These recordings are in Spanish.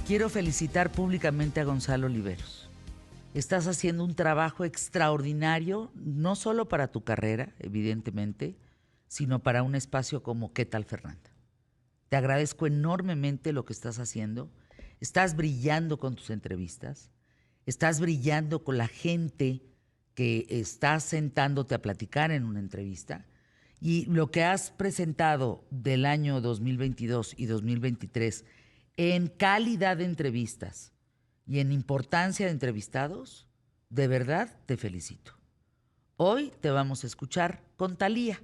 Quiero felicitar públicamente a Gonzalo Oliveros. Estás haciendo un trabajo extraordinario, no solo para tu carrera, evidentemente, sino para un espacio como ¿Qué tal, Fernanda? Te agradezco enormemente lo que estás haciendo. Estás brillando con tus entrevistas. Estás brillando con la gente que está sentándote a platicar en una entrevista. Y lo que has presentado del año 2022 y 2023 en calidad de entrevistas y en importancia de entrevistados, de verdad te felicito. Hoy te vamos a escuchar con Thalía.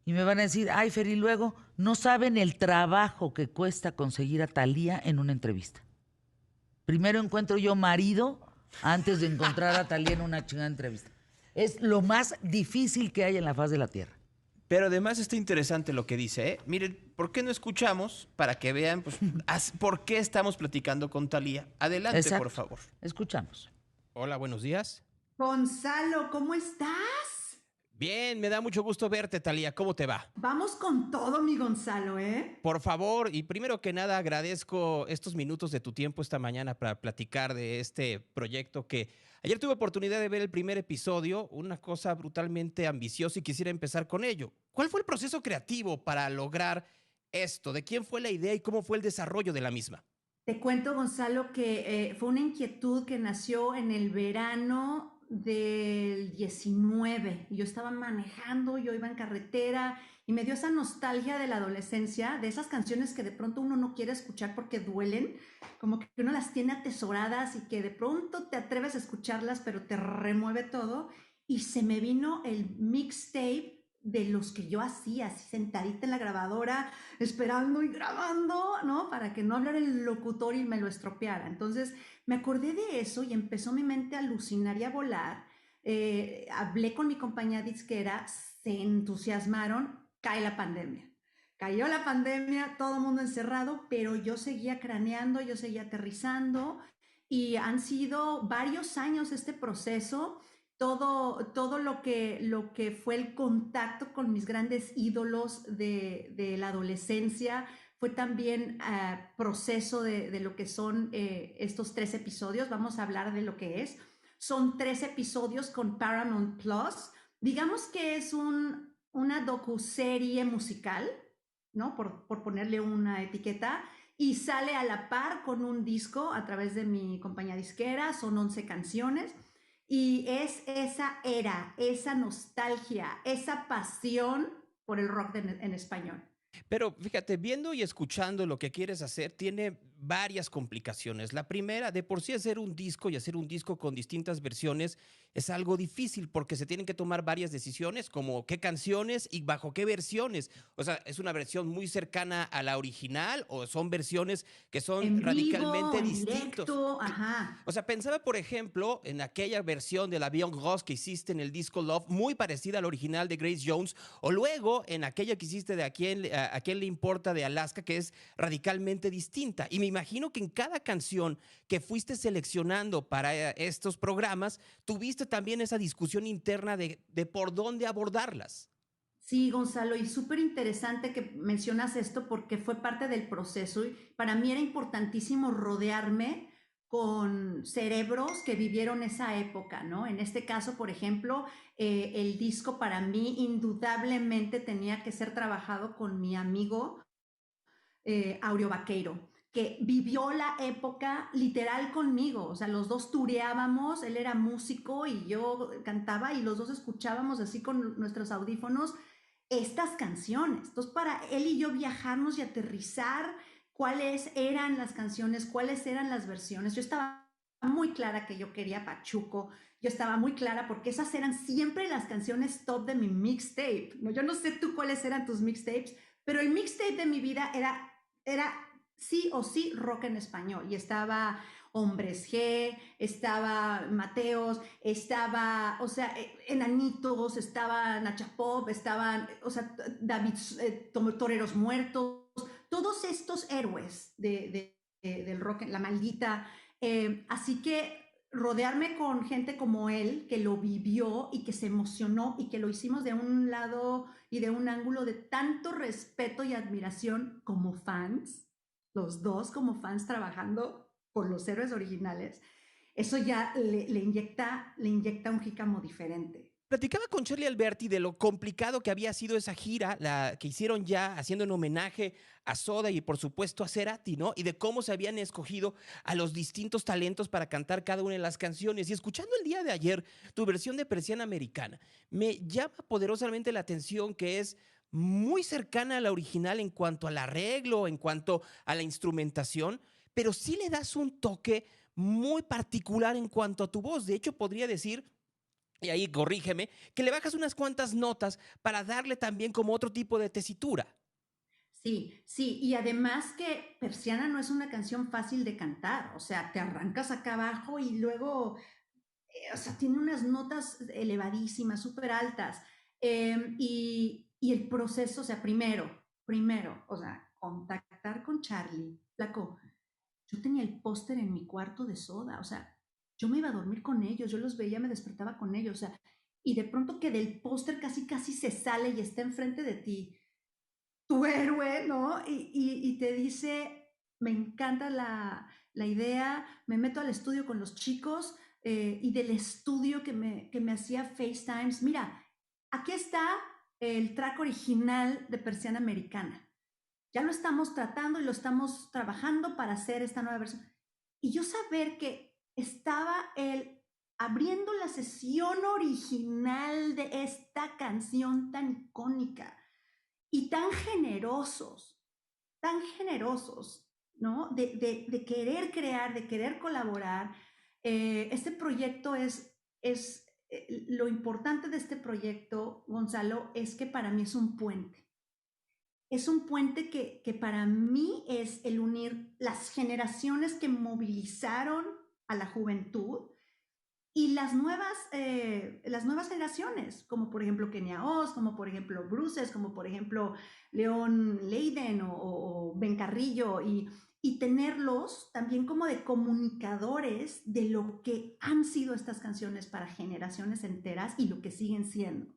Y me van a decir, ay, Fer, y luego no saben el trabajo que cuesta conseguir a Thalía en una entrevista. Primero encuentro yo marido antes de encontrar a Thalía en una chingada entrevista. Es lo más difícil que hay en la faz de la tierra. Pero además está interesante lo que dice, ¿eh? Miren, ¿por qué no escuchamos para que vean pues, por qué estamos platicando con Thalía? Adelante, Exacto. por favor. Escuchamos. Hola, buenos días. Gonzalo, ¿cómo estás? Bien, me da mucho gusto verte, Thalía. ¿Cómo te va? Vamos con todo, mi Gonzalo, ¿eh? Por favor, y primero que nada agradezco estos minutos de tu tiempo esta mañana para platicar de este proyecto que ayer tuve oportunidad de ver el primer episodio, una cosa brutalmente ambiciosa y quisiera empezar con ello. ¿Cuál fue el proceso creativo para lograr esto? ¿De quién fue la idea y cómo fue el desarrollo de la misma? Te cuento, Gonzalo, que fue una inquietud que nació en el verano del 19. Yo estaba manejando, yo iba en carretera y me dio esa nostalgia de la adolescencia, de esas canciones que de pronto uno no quiere escuchar porque duelen, como que uno las tiene atesoradas y que de pronto te atreves a escucharlas, pero te remueve todo. Y se me vino el mixtape de los que yo hacía, así sentadita en la grabadora, esperando y grabando, ¿no? Para que no hablara el locutor y me lo estropeara. Entonces me acordé de eso y empezó mi mente a alucinar y a volar. Hablé con mi compañía disquera, se entusiasmaron, cae la pandemia. Cayó la pandemia, todo el mundo encerrado, pero yo seguía craneando, yo seguía aterrizando y han sido varios años este proceso. Todo lo que fue el contacto con mis grandes ídolos de la adolescencia fue también proceso de lo que son estos 3 episodios. Vamos a hablar de lo que es. Son 3 episodios con Paramount Plus. Digamos que es una docuserie musical, ¿no? Por ponerle una etiqueta. Y sale a la par con un disco a través de mi compañía disquera. Son 11 canciones. Y es esa era, esa nostalgia, esa pasión por el rock en español. Pero fíjate, viendo y escuchando lo que quieres hacer, tiene varias complicaciones. La primera, de por sí hacer un disco y hacer un disco con distintas versiones es algo difícil porque se tienen que tomar varias decisiones, como qué canciones y bajo qué versiones. O sea, ¿es una versión muy cercana a la original o son versiones que son En vivo, radicalmente en distintos? directo, ajá. O sea, pensaba, por ejemplo, en aquella versión de la Beyond Rose que hiciste en el disco Love, muy parecida al original de Grace Jones, o luego en aquella que hiciste de a quién le importa de Alaska, que es radicalmente distinta. Y me imagino que en cada canción que fuiste seleccionando para estos programas, tuviste también esa discusión interna de por dónde abordarlas. Sí, Gonzalo, y súper interesante que mencionas esto porque fue parte del proceso y para mí era importantísimo rodearme con cerebros que vivieron esa época, ¿no? En este caso, por ejemplo, el disco para mí indudablemente tenía que ser trabajado con mi amigo Aureo Vaqueiro, que vivió la época literal conmigo, o sea, los dos tureábamos, él era músico y yo cantaba y los dos escuchábamos así con nuestros audífonos estas canciones. Entonces, para él y yo viajarnos y aterrizar cuáles eran las canciones, cuáles eran las versiones. Yo estaba muy clara que yo quería Pachuco, yo estaba muy clara porque esas eran siempre las canciones top de mi mixtape. No, yo no sé tú cuáles eran tus mixtapes, pero el mixtape de mi vida era sí o sí rock en español. Y estaba Hombres G, estaba Mateos, estaba, o sea, Enanitos, estaba Nacha Pop, estaban, o sea, David, Toreros Muertos, todos estos héroes del rock, la maldita. Así que rodearme con gente como él, que lo vivió y que se emocionó y que lo hicimos de un lado y de un ángulo de tanto respeto y admiración como fans, los dos como fans trabajando por los héroes originales, eso ya le inyecta un jícamo diferente. Platicaba con Charlie Alberti de lo complicado que había sido esa gira, la que hicieron ya haciendo en homenaje a Soda y por supuesto a Cerati, ¿no? Y de cómo se habían escogido a los distintos talentos para cantar cada una de las canciones. Y escuchando el día de ayer tu versión de Persiana Americana, me llama poderosamente la atención que es muy cercana a la original en cuanto al arreglo, en cuanto a la instrumentación, pero sí le das un toque muy particular en cuanto a tu voz. De hecho, podría decir, y ahí corrígeme, que le bajas unas cuantas notas para darle también como otro tipo de tesitura. Sí, sí, y además que Persiana no es una canción fácil de cantar, o sea, te arrancas acá abajo y luego, o sea, tiene unas notas elevadísimas, súper altas, y el proceso, o sea, primero, o sea, contactar con Charlie, flaco, yo tenía el póster en mi cuarto de Soda, o sea, yo me iba a dormir con ellos, yo los veía, me despertaba con ellos, o sea, y de pronto que del póster casi se sale y está enfrente de ti tu héroe, ¿no? Y te dice, me encanta la idea, me meto al estudio con los chicos y del estudio que me hacía FaceTimes, mira, aquí está el track original de Persiana Americana. Ya lo estamos tratando y lo estamos trabajando para hacer esta nueva versión. Y yo saber que estaba él abriendo la sesión original de esta canción tan icónica y tan generosos, ¿no? De querer crear, de querer colaborar. Este proyecto lo importante de este proyecto, Gonzalo, es que para mí es un puente. Es un puente que para mí es el unir las generaciones que movilizaron a la juventud y las nuevas generaciones, como por ejemplo Kenia Oz, como por ejemplo Bruces, como por ejemplo León Leiden o Ben Carrillo, y tenerlos también como de comunicadores de lo que han sido estas canciones para generaciones enteras y lo que siguen siendo.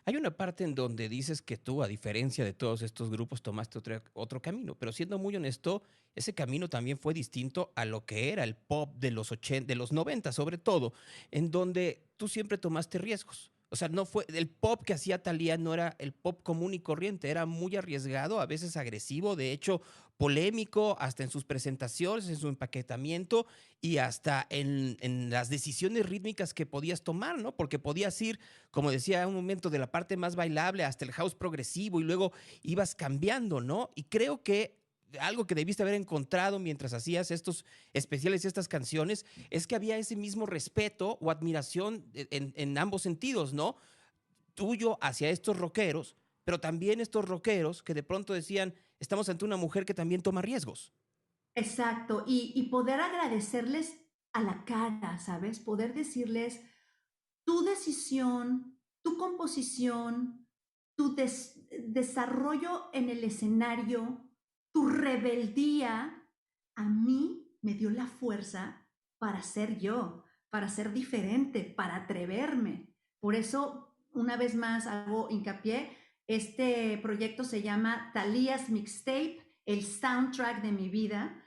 Hay una parte en donde dices que tú, a diferencia de todos estos grupos, tomaste otro camino, pero siendo muy honesto, ese camino también fue distinto a lo que era el pop de los 80, de los 90 sobre todo, en donde tú siempre tomaste riesgos. O sea, no fue el pop que hacía Thalía, no era el pop común y corriente, era muy arriesgado, a veces agresivo, de hecho polémico, hasta en sus presentaciones, en su empaquetamiento y hasta en las decisiones rítmicas que podías tomar, ¿no? Porque podías ir, como decía, un momento de la parte más bailable hasta el house progresivo y luego ibas cambiando, ¿no? Y creo que algo que debiste haber encontrado mientras hacías estos especiales y estas canciones es que había ese mismo respeto o admiración en ambos sentidos, ¿no? Tuyo hacia estos rockeros, pero también estos rockeros que de pronto decían, estamos ante una mujer que también toma riesgos. Exacto, y poder agradecerles a la cara, ¿sabes? Poder decirles, tu decisión, tu composición, tu desarrollo en el escenario, tu rebeldía, a mí me dio la fuerza para ser yo, para ser diferente, para atreverme. Por eso, una vez más, hago hincapié, este proyecto se llama Thalía's Mixtape, el soundtrack de mi vida,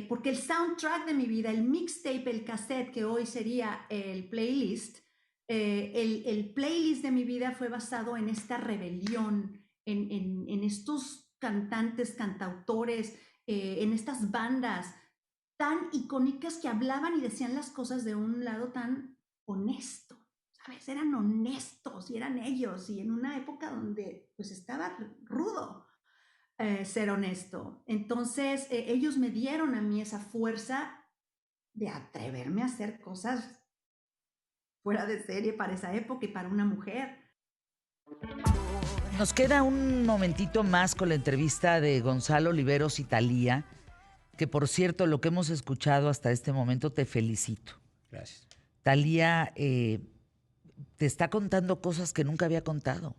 porque el soundtrack de mi vida, el mixtape, el cassette, que hoy sería el playlist, el playlist de mi vida fue basado en esta rebelión, en estos cantantes, cantautores, en estas bandas tan icónicas que hablaban y decían las cosas de un lado tan honesto, ¿sabes? Eran honestos y eran ellos, y en una época donde pues estaba rudo ser honesto. Entonces, ellos me dieron a mí esa fuerza de atreverme a hacer cosas fuera de serie para esa época y para una mujer. Nos queda un momentito más con la entrevista de Gonzalo Oliveros y Thalía, que por cierto, lo que hemos escuchado hasta este momento, te felicito. Gracias. Thalía te está contando cosas que nunca había contado.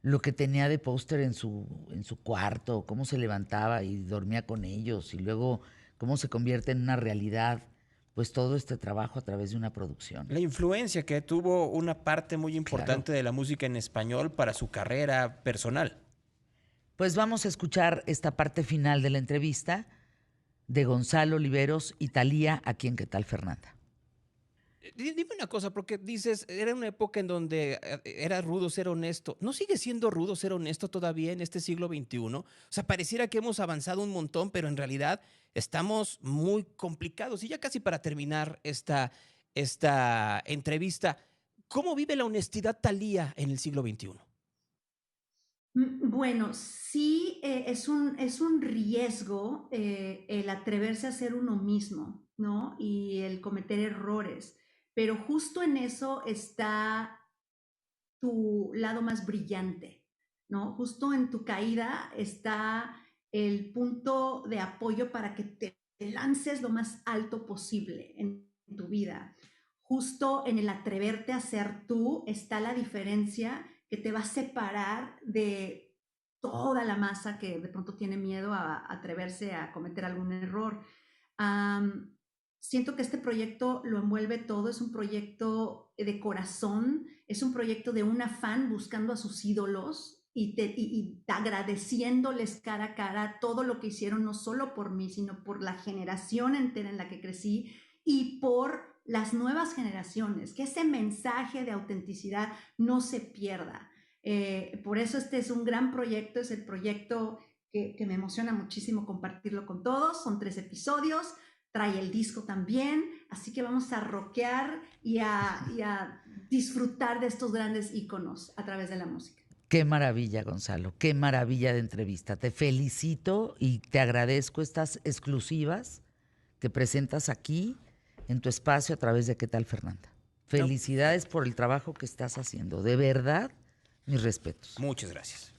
Lo que tenía de póster en su cuarto, cómo se levantaba y dormía con ellos, y luego cómo se convierte en una realidad, pues todo este trabajo a través de una producción. La influencia que tuvo una parte muy importante de la música en español para su carrera personal. Pues vamos a escuchar esta parte final de la entrevista de Gonzalo Oliveros y Thalía, aquí en ¿Qué tal, Fernanda? Dime una cosa, porque dices, era una época en donde era rudo ser honesto. ¿No sigue siendo rudo ser honesto todavía en este siglo XXI? O sea, pareciera que hemos avanzado un montón, pero en realidad estamos muy complicados. Y ya casi para terminar esta entrevista, ¿cómo vive la honestidad Thalía en el siglo XXI? Bueno, sí, es un riesgo el atreverse a ser uno mismo, ¿no? Y el cometer errores, pero justo en eso está tu lado más brillante, ¿no? Justo en tu caída está el punto de apoyo para que te lances lo más alto posible en tu vida. Justo en el atreverte a ser tú está la diferencia que te va a separar de toda la masa que de pronto tiene miedo a atreverse a cometer algún error. Um, Siento que este proyecto lo envuelve todo, es un proyecto de corazón, es un proyecto de una fan buscando a sus ídolos y agradeciéndoles cara a cara todo lo que hicieron, no solo por mí, sino por la generación entera en la que crecí y por las nuevas generaciones, que ese mensaje de autenticidad no se pierda. Por eso este es un gran proyecto, es el proyecto que me emociona muchísimo compartirlo con todos, son 3 episodios, trae el disco también, así que vamos a rockear y a disfrutar de estos grandes íconos a través de la música. Qué maravilla, Gonzalo, qué maravilla de entrevista. Te felicito y te agradezco estas exclusivas que presentas aquí en tu espacio a través de ¿Qué tal, Fernanda? Felicidades por el trabajo que estás haciendo. De verdad, mis respetos. Muchas gracias.